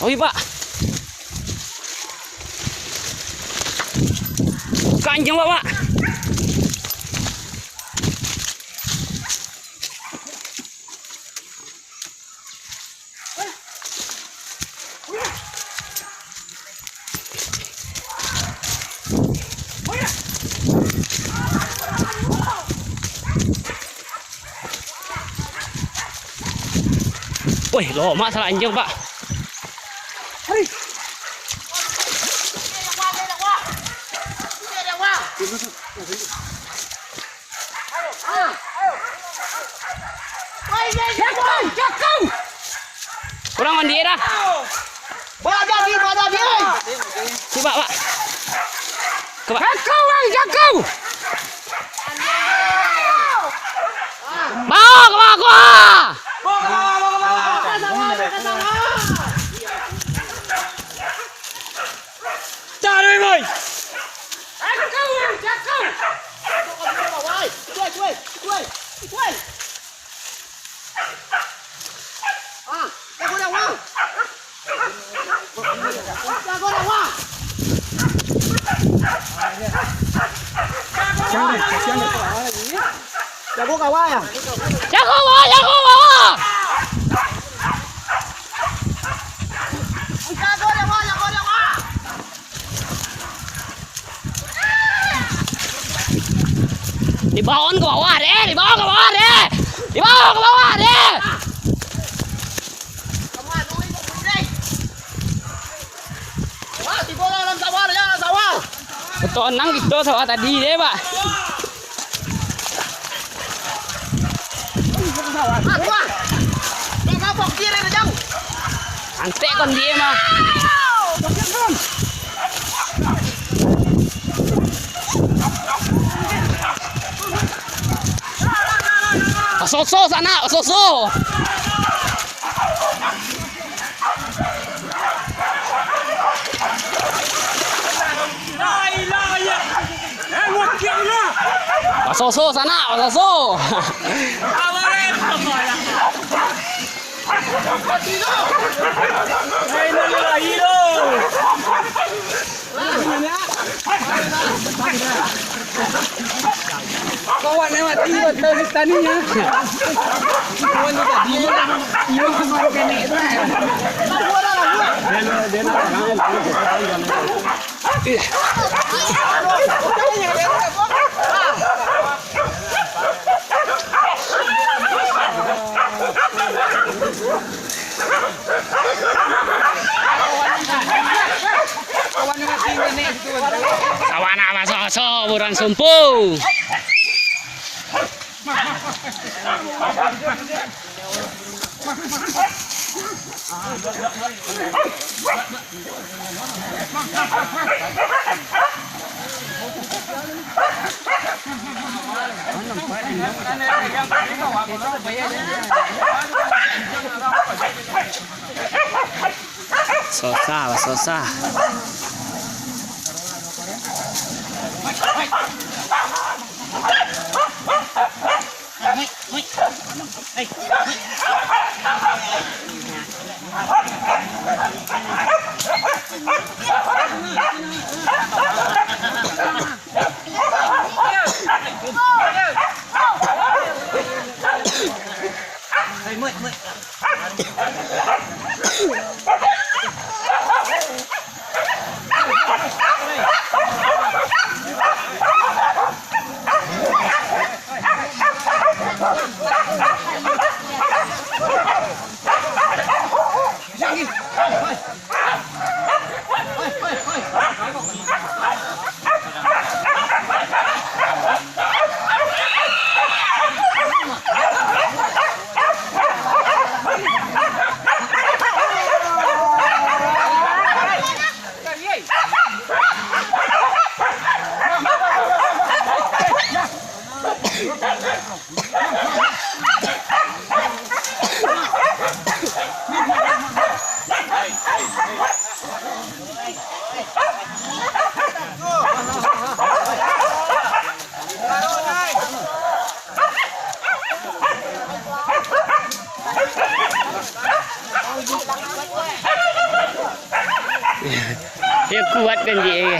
Oke Pak. Kanjeng Pak. Wih, loma salah anjing Pak. Hari. Kurang mandi dah. Bawa dia. Coba Pak. Coba. Jakau. Bawa ke aku. Cari boy. Jakau. Cuy. Jago dah wah. Jago kawan ya. Jago bawa. Dibawa ke bawah deh. Betonang gitu sawah tadi deh Pak. Antek kon dia mah. Ososo sana, ososo. Ososo sana, ososo. Kawan lewat iwat dari taninya. Kawan juga dia. Iwat kemarin kene itu. Sawana masoso buran sumpu. Sosa. Dia kuat kan dia.